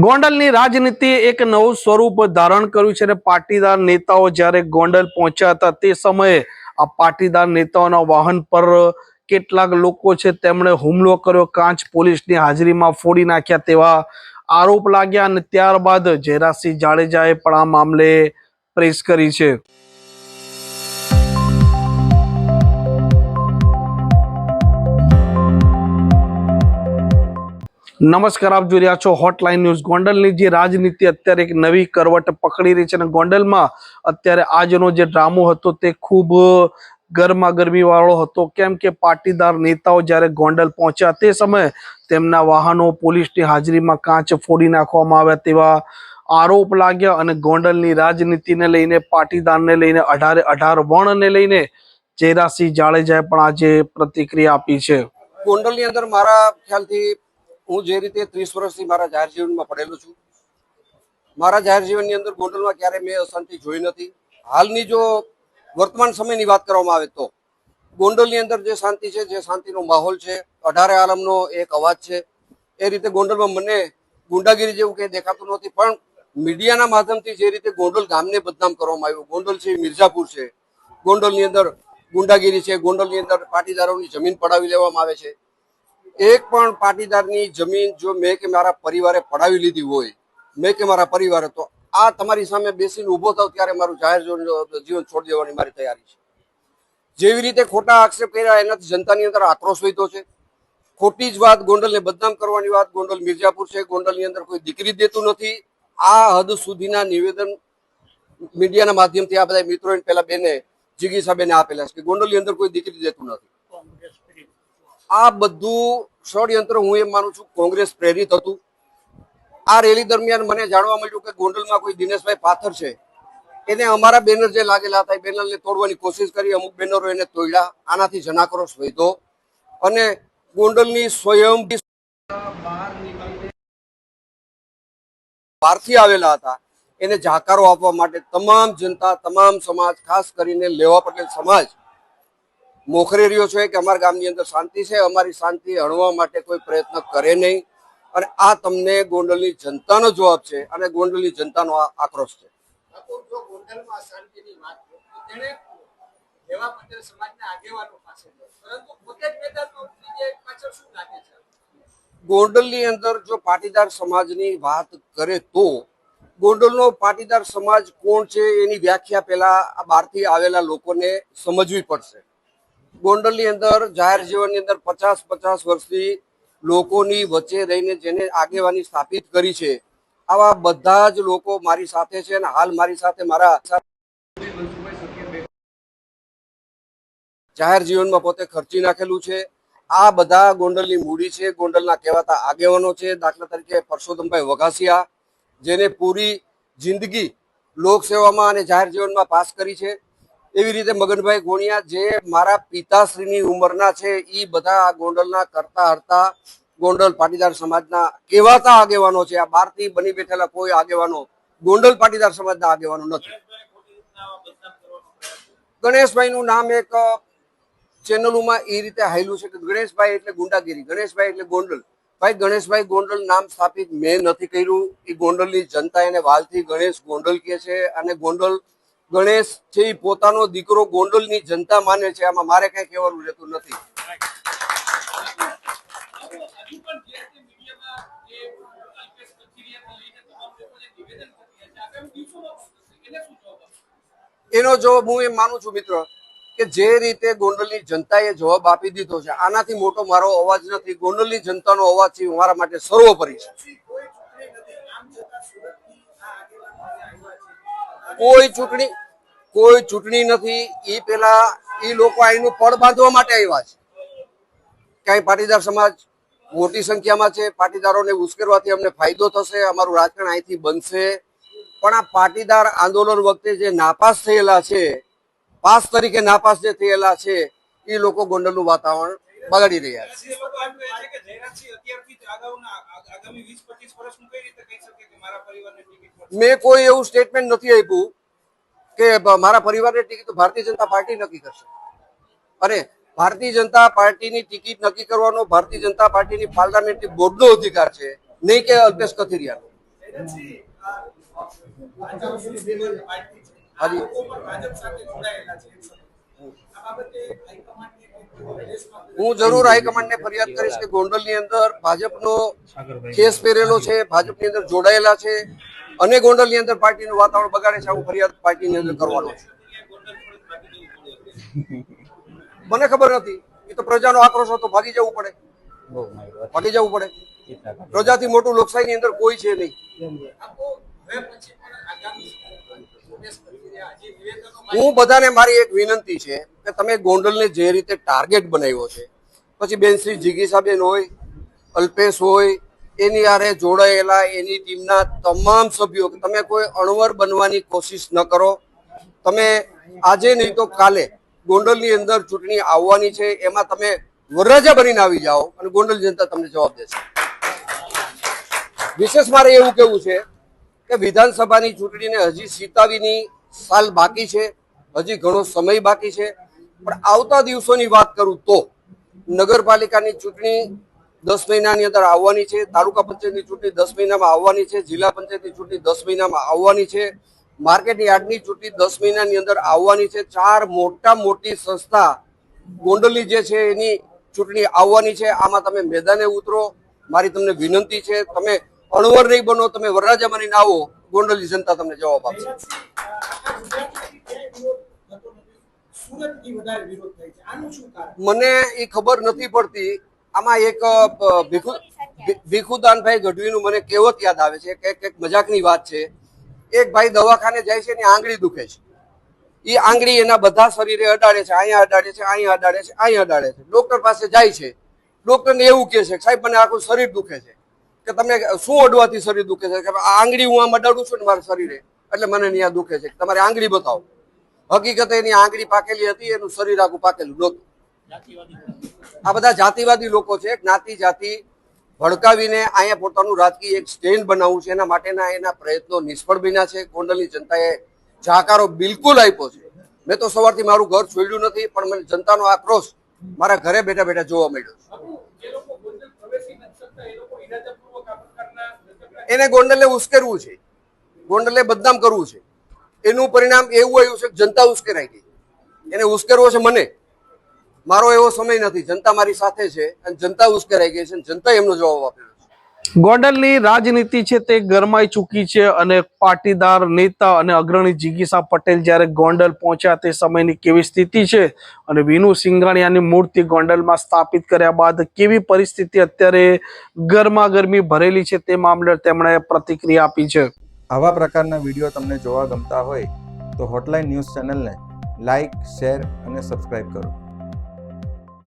ગોંડલની રાજનીતિ એક નવું સ્વરૂપ ધારણ કર્યું છે અને પાટીદાર નેતાઓ જ્યારે ગોંડલ પહોંચ્યા હતા તે સમયે આ પાટીદાર નેતાઓના વાહન પર કેટલાક લોકો છે તેમણે હુમલો કર્યો, કાંચ પોલીસની હાજરીમાં ફોડી નાખ્યા તેવા આરોપ લાગ્યા અને ત્યારબાદ જયરાજસિંહ જાડેજાએ પણ આ મામલે પ્રેસ કરી છે। નમસ્કાર, આપ જોઈ રહ્યા છો હોટલાઇન ન્યૂઝ। ગોંડલની જે રાજનીતિ અત્યારે એક નવી કરવટ પકડી રહી છે અને ગોંડલમાં અત્યારે આજનો જે ડ્રામો હતો તે ખૂબ ગરમાગરમી વાળો હતો, કેમ કે પાટીદાર નેતાઓ જ્યારે ગોંડલ પહોંચ્યા તે સમયે તેમના વાહનો પોલીસની હાજરીમાં કાંચ ફોડી નાખવામાં આવ્યા તેવા આરોપ લાગ્યા અને ગોંડલની રાજનીતિને લઈને, પાટીદારને લઈને, 18 વર્ણને લઈને જયરાજસિંહ જાડેજાએ પણ આજે પ્રતિક્રિયા આપી છે। ગોંડલની અંદર મારા ખ્યાલથી હું જે રીતે 30 વર્ષથી મારા જાહેર જીવનમાં પડેલો છું, મારા જાહેર જીવનની અંદર ગોંડલમાં ક્યારે મેં અશાંતિ જોઈ નથી। હાલની જો વર્તમાન સમયની વાત કરવામાં આવે તો ગોંડલની અંદર જે શાંતિ છે, જે શાંતિનો માહોલ છે, 18 આલમનો એક અવાજ છે, એ રીતે ગોંડલમાં મને ગુંડાગીરી જેવું કંઈ દેખાતું નથી। પણ મીડિયાના માધ્યમથી જે રીતે ગોંડલ ગામને બદનામ કરવામાં આવ્યું, ગોંડલ છે મિર્ઝાપુર છે, ગોંડલની અંદર ગુંડાગીરી છે, ગોંડલની અંદર પાટીદારોની જમીન પડાવી લેવામાં આવે છે। એક પણ પાટીદારની જમીન જો મેં કે મારા પરિવારે પડાવી લીધી હોય, મેં કે મારા પરિવારે, તો આ તમારી સામે બેસીને ઊભો થાવ ત્યારે મારું જાહેર જીવન છોડી દેવાની મારી તૈયારી છે। જેવી રીતે ખોટા આક્ષેપ કર્યા એનાથી જનતાની અંદર આક્રોશ વધ્યો છે। ખોટી જ વાત, ગોંડલને બદનામ કરવાની વાત, ગોંડલ મિર્ઝાપુર છે, ગોંડલની અંદર કોઈ દીકરી દેતું નથી, આ હદ સુધીના નિવેદન મીડિયાના માધ્યમથી આ બધા મિત્રોએ પેલા બેને જિગીસાબેને આપેલા છે કે ગોંડલની અંદર કોઈ દીકરી દેતું નથી। આ બધું ષડયંત્ર હું એમ માનું છું કોંગ્રેસ પ્રેરિત હતું। આ રેલી દરમિયાન મને જાણવા મળ્યું કે ગોંડલમાં કોઈ દિનેશભાઈ પાથર છે, એને અમારા બેનર જે લાગેલા હતા એ બેનરને તોડવાની કોશિશ કરી, અમુક બેનરો એને તોડ્યા, આનાથી જનાક્રોશ વધ્યો અને ગોંડલની સ્વયં બહારથી આવેલા હતા એને જાકારો આપવા માટે તમામ જનતા, તમામ સમાજ, ખાસ કરીને લેવા પટેલ સમાજ મોખરે રહ્યો છે કે અમારા ગામની અંદર શાંતિ છે, અમારી શાંતિ હણવા માટે કોઈ પ્રયત્ન કરે નહીં। અને આ તમને ગોંડલની જનતાનો જવાબ છે અને ગોંડલની જનતાનો આક્રોશ છે। ગોંડલની અંદર જો પાટીદાર સમાજની વાત કરે તો ગોંડલનો પાટીદાર સમાજ કોણ છે એની વ્યાખ્યા પહેલા બહારથી આવેલા લોકોને સમજવી પડશે। ગોંડલની અંદર જાહેર જીવનની અંદર 50 વર્ષથી લોકોની વચ્ચે રહીને જેને આગેવાની સ્થાપિત કરી છે, આવા બધા જ લોકો મારી સાથે છે અને હાલ મારી સાથે મારા જાહેર જીવનમાં પોતે ખર્ચી નાખેલું છે। આ બધા ગોંડલની મૂડી છે, ગોંડલના કહેવાતા આગેવાનો છે। દાખલા તરીકે પરસોત્તમભાઈ વઘાસિયા, જેને પૂરી જિંદગી લોકસેવામાં અને જાહેર જીવનમાં પાસ કરી છે। એવી રીતે મગનભાઈ ગોણિયા, જે મારા પિતાશ્રીની ઉંમરના છે, એ બધા ગોંડલના કરતા હરતા ગોંડલ પાટીદાર સમાજના કહેવાતા આગેવાનો છે। આ બહારથી બની બેઠેલા કોઈ આગેવાનો ગોંડલ પાટીદાર સમાજના આગેવાનો નથી। ગણેશભાઈનું નામ એક ચેનલોમાં એ રીતે હાયલું છે કે ગણેશભાઈ એટલે ગુંડાગીરી, ગણેશભાઈ એટલે ગોંડલ। ભાઈ, ગણેશભાઈ ગોંડલ નામ સ્થાપિત મેં નથી કર્યું, એ ગોંડલની જનતા એને વાલથી ગણેશ ગોંડલ કહે છે અને ગોંડલ ગણેશ છે એ પોતાનો દીકરો ગોંડલની જનતા માને છે। આમાં મારે કઈ કહેવાનું રહેતું નથી। એનો જવાબ હું એમ માનું છું મિત્ર કે જે રીતે ગોંડલની જનતાએ જવાબ આપી દીધો છે, આનાથી મોટો મારો અવાજ નથી। ગોંડલની જનતાનો અવાજ છે મારા માટે સર્વોપરી છે। કોઈ ચૂંટણી નથી, એ પેલા એ લોકો અહીંનું પડ બાંધવા માટે આવ્યા છે। ક્યાંય પાટીદાર સમાજ મોટી સંખ્યામાં છે, પાટીદારોને ઉશ્કેરવાથી અમને ફાયદો થશે, અમારું રાજકારણ અહીંથી બનશે। પણ આ પાટીદાર આંદોલન વખતે જે નાપાસ થયેલા છે, પાસ તરીકે નાપાસ જે થયેલા છે, એ લોકો ગોંડલનું વાતાવરણ બગાડી રહ્યા છે। મેં કોઈ એવું સ્ટેટમેન્ટ નથી આપ્યું કે મારા પરિવારની ટિકિટ તો ભારતીય જનતા પાર્ટી નક્કી કરશે, અને ભારતીય જનતા પાર્ટીની ટિકિટ નક્કી કરવાનો ભારતીય જનતા પાર્ટીની પાર્લામેન્ટરી બોર્ડનો અધિકાર છે, નહીં કે અલ્પેશ કથિરિયાનો। હાજી હું જરૂર હાઈકમાન્ડને ફરિયાદ કરીશ કે ગોંડલની અંદર ભાજપનો કેસ પહેરેલો છે, ભાજપની અંદર જોડાયેલા છે અને ગોંડલની અંદર પાર્ટીનું વાતાવરણ બગાડે છે. હું ફરિયાદ પાર્ટીની અંદર કરવાનો છું. મને ખબર નથી, એ તો પ્રજાનો આક્રોશ હતો, ભાગી જવું પડે. પ્રજાથી મોટું લોકશાહીની અંદર કોઈ છે નહીં. હું બધાને મારી એક વિનંતી છે કે તમે ગોંડલને જે રીતે ટાર્ગેટ બનાવ્યો છે, પછી બેન શ્રી જિગીસાબેન હોય, અલ્પેશ હોય, એની આરે જોડાયેલા એની ટીમના તમામ સભ્યો, તમે કોઈ અણવર બનવાની કોશિશ ન કરો. તમે આજે નહીં તો કાલે ગોંડલની અંદર ચૂંટણી આવવાની છે, એમાં તમે વરરાજા બનીને આવી જાઓ અને ગોંડલ જનતા તમને જવાબ દેશે. વિશેષ મારે એવું કહેવું છે કે વિધાનસભાની ચૂંટણીને હજી સીતાવીની સાલ બાકી છે, હજી ઘણો સમય બાકી છે. પણ આવતા દિવસોની વાત કરું તો નગરપાલિકાની ચૂંટણી 10 મહિનાની અંદર આવવાની છે, તાલુકા પંચાયતની ચૂંટણી 10 મહિનામાં આવવાની છે, જિલ્લા પંચાયતની ચૂંટણી 10 મહિનામાં આવવાની છે, માર્કેટ યાર્ડની ચૂંટણી 10 મહિનાની અંદર આવવાની છે. 4 મોટી સંસ્થા ગોંડલની જે છે એની ચૂંટણી આવવાની છે. આમાં તમે મેદાને ઉતરો. મારી તમને વિનંતી છે, તમે અણવર નહીં બનો, તમે વરરાજા બનીને આવો, ગોંડલની જનતા તમને જવાબ આપશે. મને એ ખબર નથી પડતી. આમાં એક ભીખુદાનભાઈ ગઢવીનું મને કહેવત યાદ આવે છે કે એક મજાકની વાત છે. એક ભાઈ દવાખાને જાય છે ને આંગળી દુખે છે. એ આંગળી એના બધા શરીરે અડાડે છે, અહીંયા અડાડે છે, અહીંયા અડાડે છે, અહીંયા અડાડે છે. ડોક્ટર પાસે જાય છે, ડોક્ટરને એવું કહે છે, સાહેબ મને આખું શરીર દુખે છે. કે તમે શું અડવાથી શરીર દુખે છે? કે આ આંગળી હું આમ અડાડું છું ને મારા શરીરે, એટલે મને ત્યાં દુખે છે. તમારે આંગળી બતાવો. હકીકતે એની આંગળી પાકેલી હતી, એનું શરીર આખું પાકેલું નહોતું. આ બધા જાતિવાદી લોકો છે. જ્ઞાતિ જાતિ ભડકાવીને અહીંયા પોતાનું રાજકીય એક સ્ટેન્ડ બનાવવું છે, એના માટેના એના પ્રયત્નો નિષ્ફળ બન્યા છે. ગોંડલની જનતાએ જાકારો બિલકુલ આપ્યો છે. મેં તો સવારથી મારું ઘર છોડ્યું નથી, પણ મને જનતાનો આક્રોશ મારા ઘરે બેઠા બેઠા જોવા મળ્યો છે. એને ગોંડલે ઉશ્કેરવું છે, ગોંડલે બદનામ કરવું છે. એનું પરિણામ એવું આવ્યું છે કે જનતા ઉશ્કેરાઈ ગઈ. એને ઉશ્કેરવો છે મને. મારો એવો સમય નથી. જનતા મારી સાથે છે અને જનતા ઉશ્કેરાઈ ગઈ છે અને જનતા એમનો જવાબ આપ્યો છે. ગોંડલની રાજનીતિ છે તે ગરમાઈ ચૂકી છે અને પાટીદાર નેતા અને અગ્રણી જિગીસા પટેલ જ્યારે ગોંડલ પહોંચ્યા તે સમયની કેવી સ્થિતિ છે અને વિનુ સિંઘાણિયાની મૂર્તિ ગોંડલમાં સ્થાપિત કર્યા બાદ કેવી પરિસ્થિતિ અત્યારે ગરમાગરમી ભરેલી છે તે મામલે તેમણે પ્રતિક્રિયા આપી છે. આવા પ્રકારના વિડીયો તમને જોવા ગમતા હોય તો હોટલાઇન ન્યૂઝ ચેનલને લાઇક, શેર અને સબસ્ક્રાઇબ કરો.